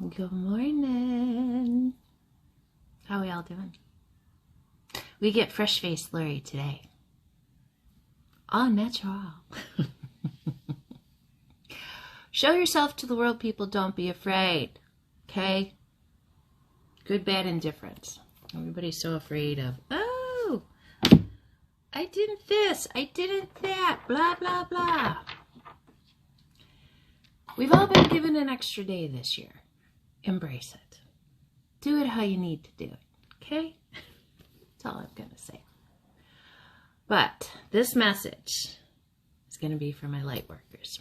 Good morning. How are we all doing? We get fresh-faced Lori today. All natural. Show yourself to the world, people. Don't be afraid. Okay? Good, bad, indifference. Everybody's so afraid of, oh, I didn't this, I didn't that, blah, blah, blah. We've all been given an extra day this year. Embrace it. Do it how you need to do it. Okay? That's all I'm going to say. But this message is going to be for my Lightworkers.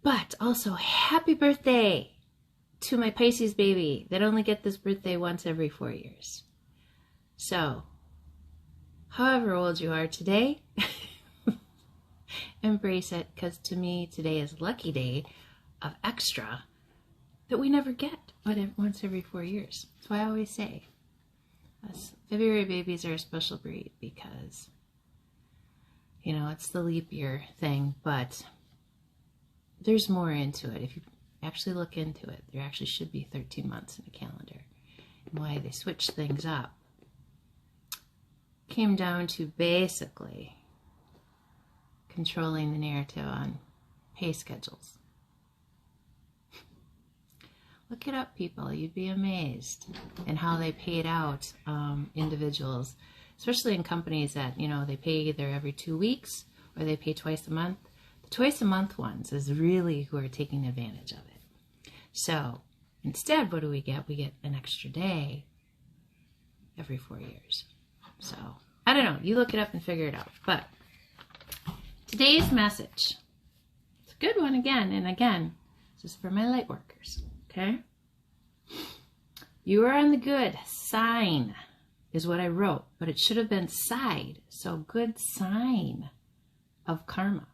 But also, happy birthday to my Pisces baby that only get this birthday once every 4 years. So, however old you are today, embrace it, because to me, today is a lucky day of extra that we never get but once every 4 years. That's why I always say us February babies are a special breed because, you know, it's the leap year thing, but there's more into it. If you actually look into it, there actually should be 13 months in a calendar. And why they switched things up came down to basically controlling the narrative on pay schedules. Look it up, people. You'd be amazed in how they paid out individuals, especially in companies that, you know, they pay either every 2 weeks or they pay twice a month. The twice a month ones is really who are taking advantage of it. So instead, what do we get? We get an extra day every 4 years. So I don't know. You look it up and figure it out. But today's message, it's a good one again and again. This is for my light workers. Okay? You are on the good sign is what I wrote, but it should have been side. So good sign of karma.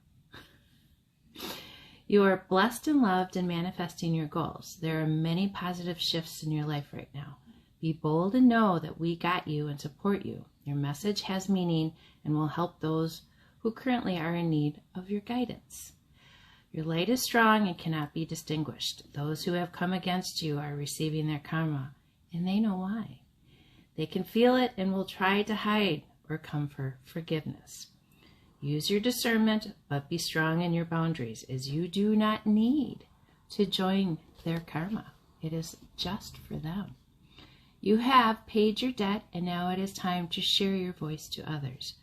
You are blessed and loved and manifesting your goals. There are many positive shifts in your life right now. Be bold and know that we got you and support you. Your message has meaning and will help those who currently are in need of your guidance. Your light is strong and cannot be distinguished. Those who have come against you are receiving their karma, and they know why. They can feel it and will try to hide or come for forgiveness. Use your discernment, but be strong in your boundaries, as you do not need to join their karma. It is just for them. You have paid your debt, and now it is time to share your voice to others.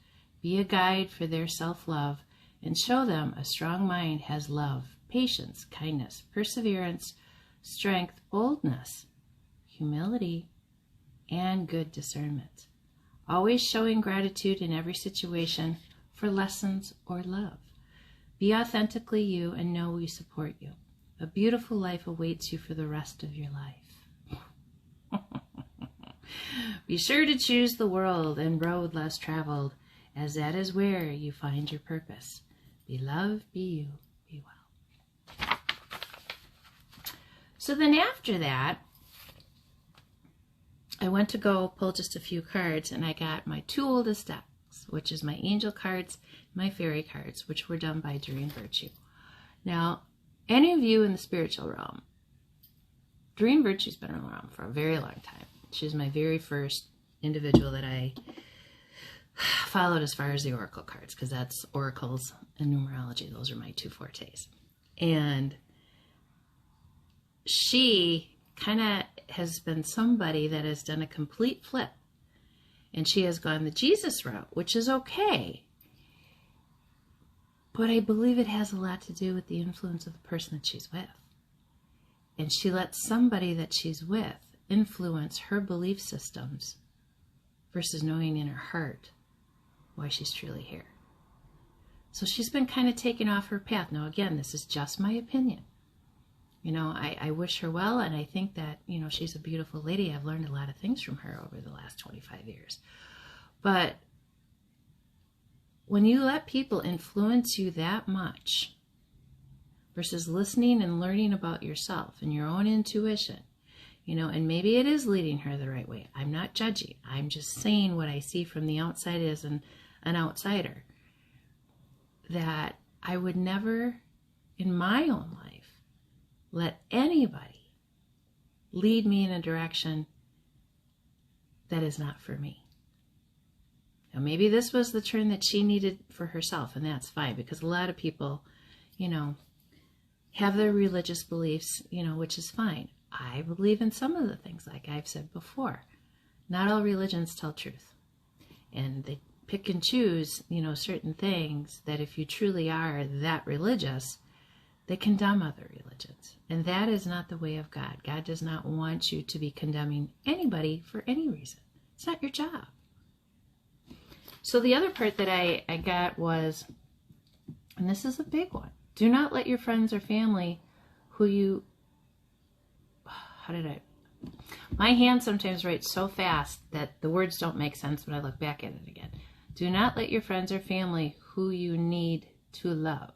Be a guide for their self-love, and show them a strong mind has love, patience, kindness, perseverance, strength, boldness, humility, and good discernment. Always showing gratitude in every situation for lessons or love. Be authentically you and know we support you. A beautiful life awaits you for the rest of your life. Be sure to choose the world and road less traveled, as that is where you find your purpose. Be loved, be you, be well. So then after that, I went to go pull just a few cards, and I got my 2 oldest decks, which is my angel cards, my fairy cards, which were done by Doreen Virtue. Now, any of you in the spiritual realm, Doreen Virtue's been around for a very long time. She was my very first individual that I followed as far as the oracle cards, because that's oracles and numerology. Those are my 2 fortes. And she kind of has been somebody that has done a complete flip. And she has gone the Jesus route, which is okay. But I believe it has a lot to do with the influence of the person that she's with. And she lets somebody that she's with influence her belief systems versus knowing in her heart why she's truly here. So she's been kind of taken off her path. Now, again, this is just my opinion. You know, I wish her well, and I think that, you know, she's a beautiful lady. I've learned a lot of things from her over the last 25 years. But when you let people influence you that much versus listening and learning about yourself and your own intuition, you know, and maybe it is leading her the right way. I'm not judging. I'm just saying what I see from the outside as an outsider. That I would never, in my own life, let anybody lead me in a direction that is not for me. Now, maybe this was the turn that she needed for herself, and that's fine, because a lot of people, have their religious beliefs, which is fine. I believe in some of the things, like I've said before. Not all religions tell truth. And they pick and choose, certain things that if you truly are that religious, they condemn other religions. And that is not the way of God. God does not want you to be condemning anybody for any reason. It's not your job. So the other part that I got was, and this is a big one, do not let your friends or family my hand sometimes writes so fast that the words don't make sense when I look back at it again. Do not let your friends or family who you need to love.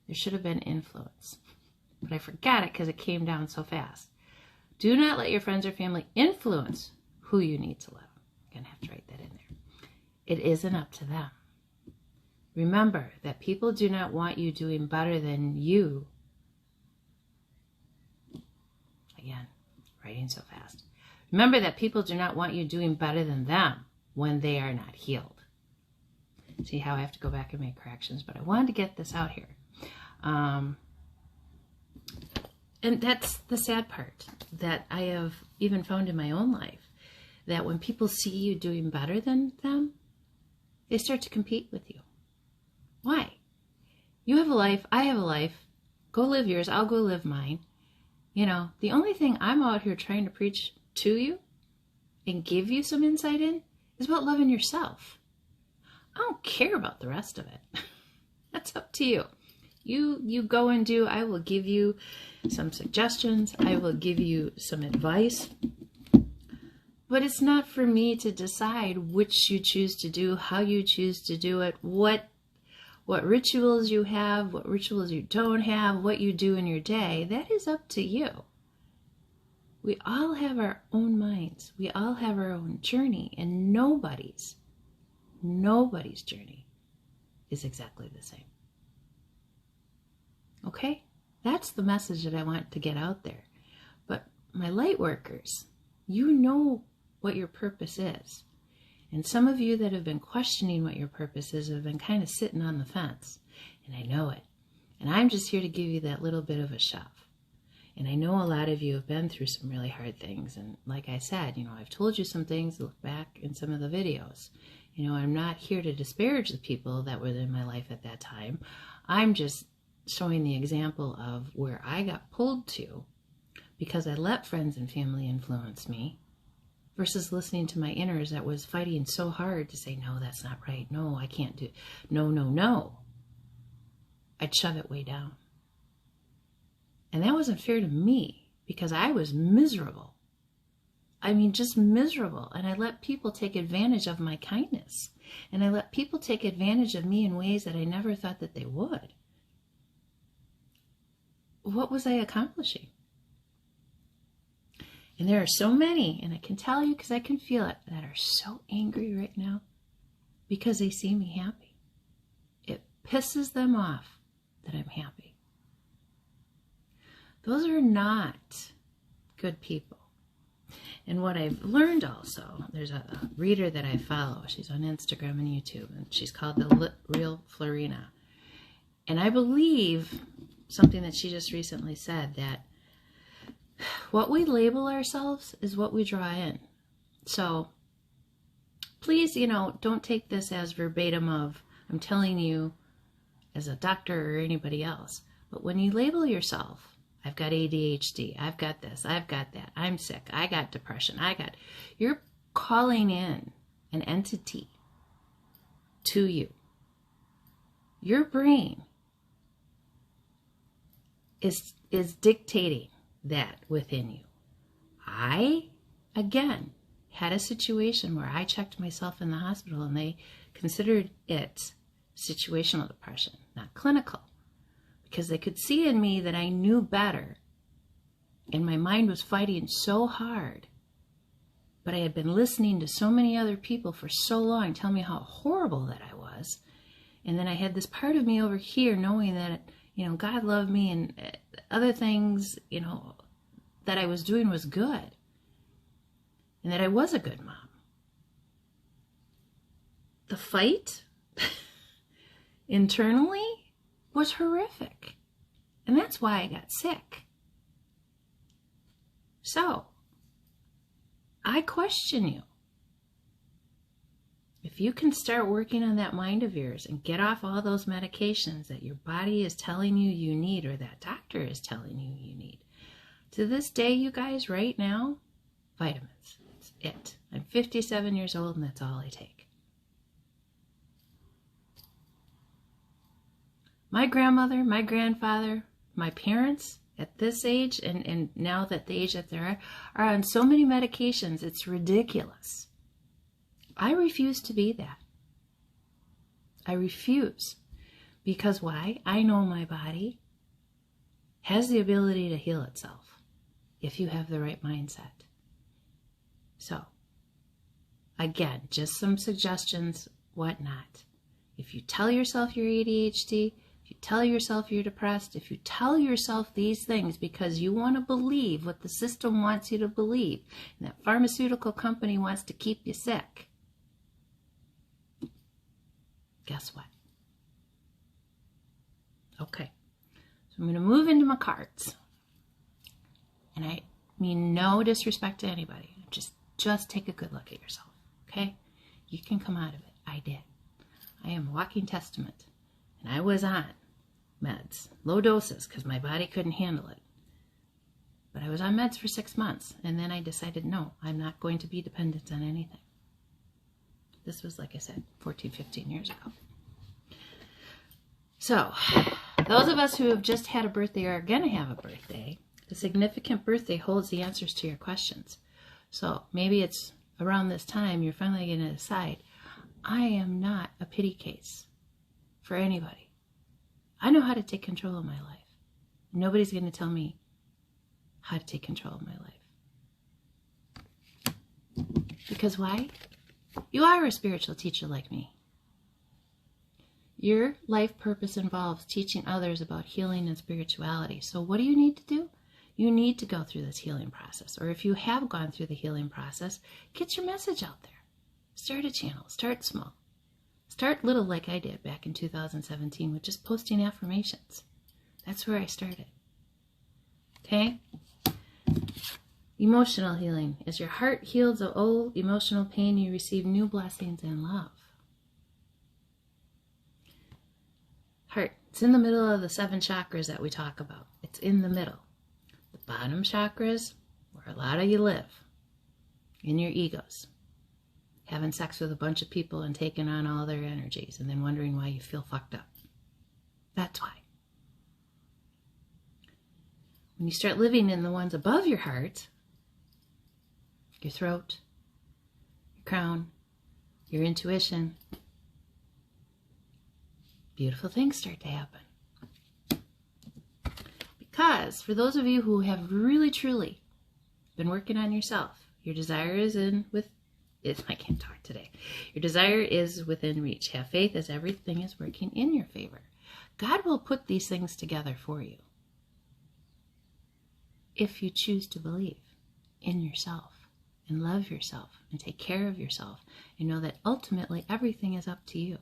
There should have been influence, but I forgot it because it came down so fast. Do not let your friends or family influence who you need to love. I'm going to have to write that in there. It isn't up to them. Remember that people do not want you doing better than you. Again, writing so fast. Remember that people do not want you doing better than them when they are not healed. See how I have to go back and make corrections, but I wanted to get this out here. And that's the sad part that I have even found in my own life, that when people see you doing better than them, they start to compete with you. Why? You have a life, I have a life, go live yours, I'll go live mine. The only thing I'm out here trying to preach to you and give you some insight in is about loving yourself. I don't care about the rest of it. That's up to you. You go and do. I will give you some suggestions. I will give you some advice. But it's not for me to decide which you choose to do, how you choose to do it, what rituals you have, what rituals you don't have, what you do in your day. That is up to you. We all have our own minds. We all have our own journey, and nobody's journey is exactly the same. Okay? That's the message that I want to get out there. But my light workers, you know what your purpose is. And some of you that have been questioning what your purpose is have been kind of sitting on the fence. And I know it. And I'm just here to give you that little bit of a shove. And I know a lot of you have been through some really hard things. And like I said, I've told you some things. Look back in some of the videos. I'm not here to disparage the people that were in my life at that time. I'm just showing the example of where I got pulled to because I let friends and family influence me versus listening to my inners that was fighting so hard to say, no, that's not right. No, I can't do it. No. I'd shove it way down. And that wasn't fair to me because I was miserable. I mean, just miserable. And I let people take advantage of my kindness. And I let people take advantage of me in ways that I never thought that they would. What was I accomplishing? And there are so many, and I can tell you because I can feel it, that are so angry right now because they see me happy. It pisses them off that I'm happy. Those are not good people. And what I've learned also, there's a reader that I follow. She's on Instagram and YouTube, and she's called the Real Florina. And I believe something that she just recently said, that what we label ourselves is what we draw in. So please, don't take this as verbatim of I'm telling you as a doctor or anybody else. But when you label yourself, I've got ADHD, I've got this, I've got that, I'm sick, I got depression, you're calling in an entity to you. Your brain is dictating that within you. I, again, had a situation where I checked myself in the hospital and they considered it situational depression, not clinical. Because they could see in me that I knew better. And my mind was fighting so hard. But I had been listening to so many other people for so long tell me how horrible that I was. And then I had this part of me over here knowing that, God loved me and other things, that I was doing was good. And that I was a good mom. The fight internally was horrific. And that's why I got sick. So, I question you. If you can start working on that mind of yours and get off all those medications that your body is telling you need, or that doctor is telling you need. To this day, you guys, right now, vitamins. That's it. I'm 57 years old and that's all I take. My grandmother, my grandfather, my parents at this age, and now that the age that they are on so many medications, it's ridiculous. I refuse to be that. I refuse. Because why? I know my body has the ability to heal itself if you have the right mindset. So, again, just some suggestions, whatnot. If you tell yourself you're ADHD, if you tell yourself you're depressed, if you tell yourself these things because you want to believe what the system wants you to believe, and that pharmaceutical company wants to keep you sick, guess what? Okay, so I'm going to move into my cards. And I mean no disrespect to anybody. Just take a good look at yourself, okay? You can come out of it. I did. I am a walking testament. And I was on meds, low doses, because my body couldn't handle it. But I was on meds for 6 months. And then I decided, no, I'm not going to be dependent on anything. This was, like I said, 14, 15 years ago. So, those of us who have just had a birthday or are going to have a birthday, a significant birthday holds the answers to your questions. So, maybe it's around this time you're finally going to decide, I am not a pity case for anybody. I know how to take control of my life. Nobody's going to tell me how to take control of my life. Because why? You are a spiritual teacher like me. Your life purpose involves teaching others about healing and spirituality. So what do you need to do? You need to go through this healing process. Or if you have gone through the healing process, get your message out there. Start a channel. Start small. Start little like I did back in 2017 with just posting affirmations. That's where I started. Okay? Emotional healing. As your heart heals of old emotional pain, you receive new blessings and love. Heart. It's in the middle of the 7 chakras that we talk about. It's in the middle. The bottom chakras, where a lot of you live, in your egos. Having sex with a bunch of people and taking on all their energies and then wondering why you feel fucked up. That's why. When you start living in the ones above your heart, your throat, your crown, your intuition, beautiful things start to happen. Because for those of you who have really truly been working on yourself, your desire is I can't talk today. Your desire is within reach. Have faith as everything is working in your favor. God will put these things together for you. If you choose to believe in yourself and love yourself and take care of yourself and know that ultimately everything is up to you.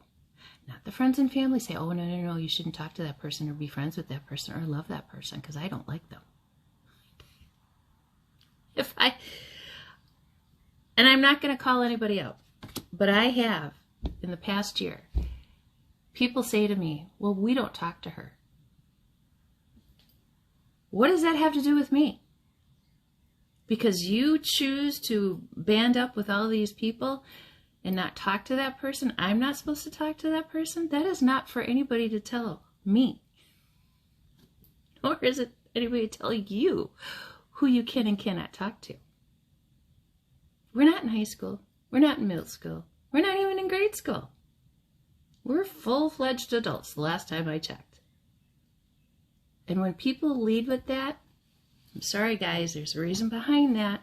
Not the friends and family say, oh, no, you shouldn't talk to that person or be friends with that person or love that person because I don't like them. And I'm not going to call anybody out, but I have, in the past year, people say to me, well, we don't talk to her. What does that have to do with me? Because you choose to band up with all these people and not talk to that person, I'm not supposed to talk to that person? That is not for anybody to tell me. Nor is it anybody to tell you who you can and cannot talk to. We're not in high school. We're not in middle school. We're not even in grade school. We're full-fledged adults the last time I checked. And when people lead with that, I'm sorry guys, there's a reason behind that.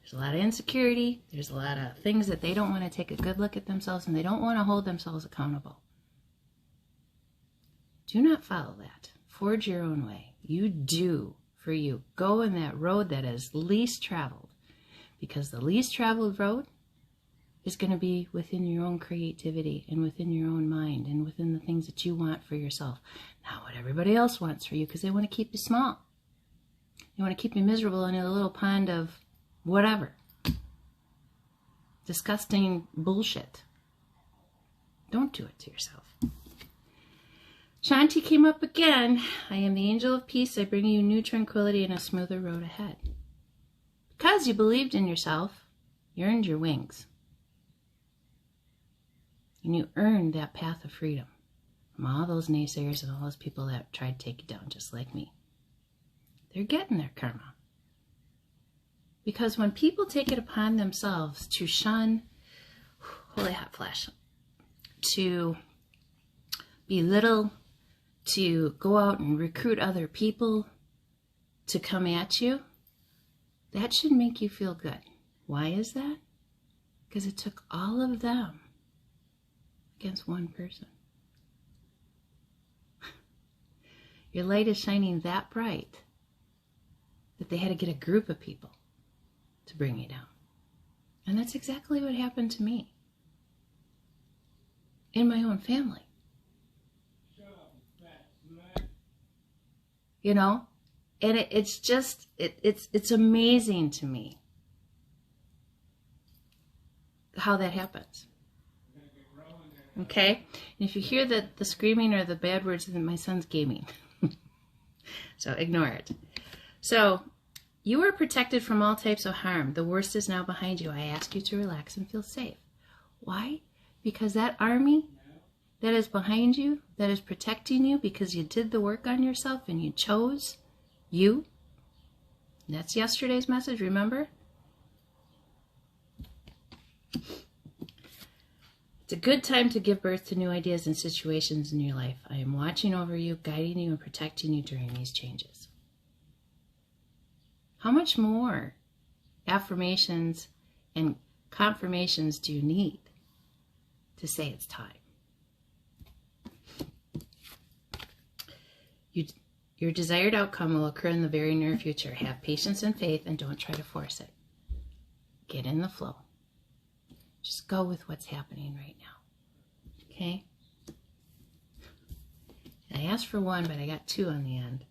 There's a lot of insecurity. There's a lot of things that they don't want to take a good look at themselves and they don't want to hold themselves accountable. Do not follow that. Forge your own way. You do for you. Go in that road that is least traveled, because the least traveled road is going to be within your own creativity and within your own mind and within the things that you want for yourself. Not what everybody else wants for you, because they want to keep you small. They want to keep you miserable in a little pond of whatever. Disgusting bullshit. Don't do it to yourself. Shanti came up again. I am the angel of peace. I bring you new tranquility and a smoother road ahead. Because you believed in yourself, you earned your wings. And you earned that path of freedom from all those naysayers and all those people that tried to take you down just like me. They're getting their karma. Because when people take it upon themselves to shun, holy hot flash, to belittle, to go out and recruit other people to come at you, that should make you feel good. Why is that? Because it took all of them against one person. Your light is shining that bright that they had to get a group of people to bring you down. And that's exactly what happened to me in my own family. You know, and it's just, it's amazing to me how that happens. Okay? And if you hear the screaming or the bad words, then my son's gaming. So ignore it. So, you are protected from all types of harm. The worst is now behind you. I ask you to relax and feel safe. Why? Because that army that is behind you, that is protecting you because you did the work on yourself and you chose you. That's yesterday's message, remember? It's a good time to give birth to new ideas and situations in your life. I am watching over you, guiding you, and protecting you during these changes. How much more affirmations and confirmations do you need to say it's time? Your desired outcome will occur in the very near future. Have patience and faith and don't try to force it. Get in the flow. Just go with what's happening right now. Okay? I asked for one, but I got two on the end.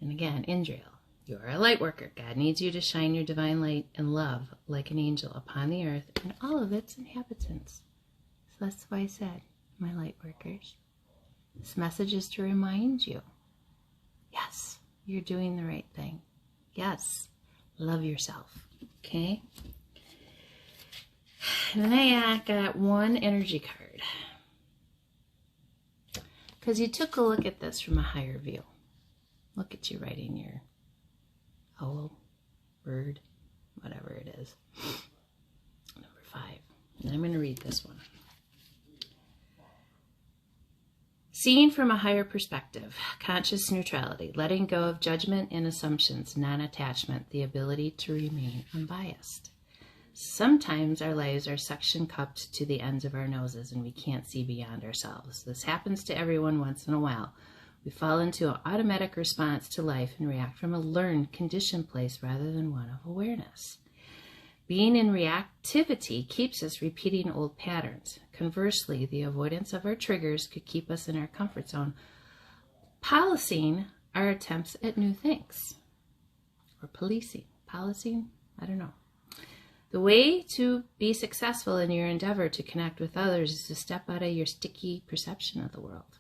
And again, Indriel, you are a light worker. God needs you to shine your divine light and love like an angel upon the earth and all of its inhabitants. So that's why I said, my light workers. This message is to remind you, yes, you're doing the right thing. Yes, love yourself. Okay? And then I got one energy card. Because you took a look at this from a higher view. Look at you writing your owl, bird, whatever it is. Number 5. And I'm going to read this one. Seeing from a higher perspective, conscious neutrality, letting go of judgment and assumptions, non-attachment, the ability to remain unbiased. Sometimes our lives are suction cupped to the ends of our noses and we can't see beyond ourselves. This happens to everyone once in a while. We fall into an automatic response to life and react from a learned, conditioned place rather than one of awareness. Being in reactivity keeps us repeating old patterns. Conversely, the avoidance of our triggers could keep us in our comfort zone, policing our attempts at new things. Or policing. I don't know. The way to be successful in your endeavor to connect with others is to step out of your sticky perception of the world.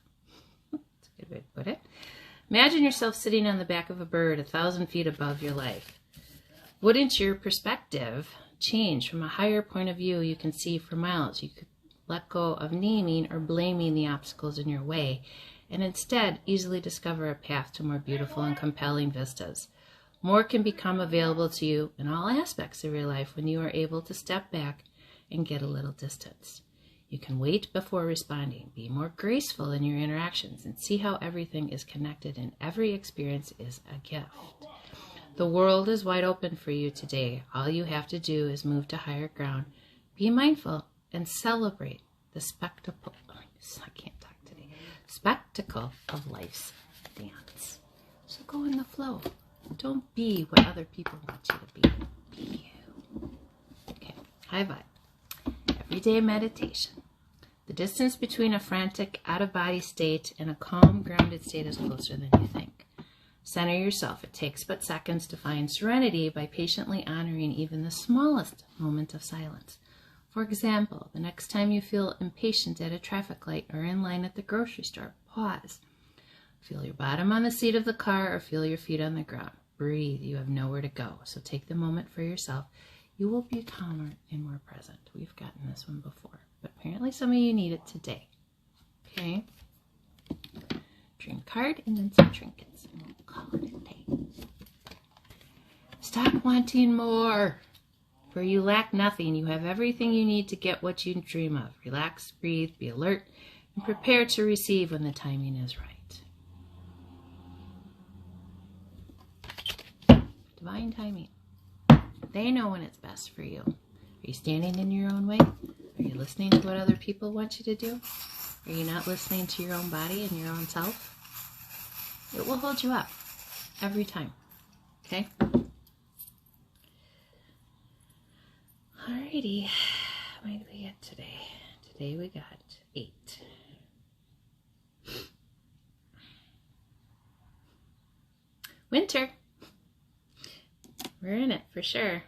That's a good way to put it. Imagine yourself sitting on the back of a bird 1,000 feet above your life. Wouldn't your perspective change from a higher point of view you can see for miles? You could let go of naming or blaming the obstacles in your way and instead easily discover a path to more beautiful and compelling vistas. More can become available to you in all aspects of your life when you are able to step back and get a little distance. You can wait before responding, be more graceful in your interactions, and see how everything is connected and every experience is a gift. The world is wide open for you today. All you have to do is move to higher ground, be mindful, and celebrate the spectacle. I can't talk today. Spectacle of life's dance. So go in the flow. Don't be what other people want you to be. Be you. Okay, high vibe. Everyday meditation. The distance between a frantic, out-of-body state and a calm, grounded state is closer than you think. Center yourself. It takes but seconds to find serenity by patiently honoring even the smallest moment of silence. For example, the next time you feel impatient at a traffic light or in line at the grocery store, pause. Feel your bottom on the seat of the car or feel your feet on the ground. Breathe. You have nowhere to go. So take the moment for yourself. You will be calmer and more present. We've gotten this one before, but apparently some of you need it today. Okay? Dream card and then some trinkets. And we'll call it a day. Stop wanting more. For you lack nothing. You have everything you need to get what you dream of. Relax, breathe, be alert, and prepare to receive when the timing is right. Divine timing. They know when it's best for you. Are you standing in your own way? Are you listening to what other people want you to do? Are you not listening to your own body and your own self? It will hold you up every time. Okay? Alrighty. What did we get today? Today we got 8. Winter. We're in it for sure.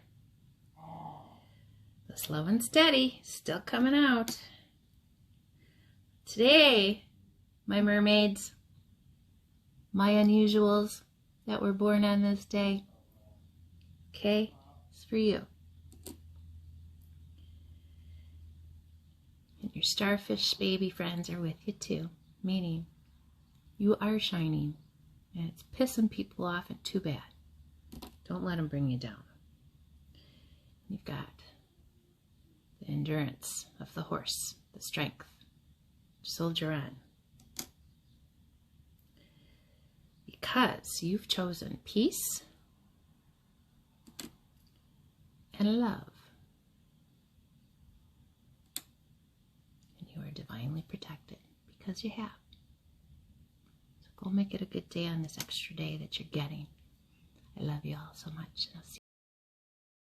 The slow and steady still coming out. Today, my mermaids, my unusuals that were born on this day, okay, it's for you. And your starfish baby friends are with you too, meaning you are shining, and it's pissing people off and too bad. Don't let them bring you down. You've got the endurance of the horse, the strength. Soldier on. Because you've chosen peace and love. And you are divinely protected because you have. So go make it a good day on this extra day that you're getting. I love you all so much. And I'll see you.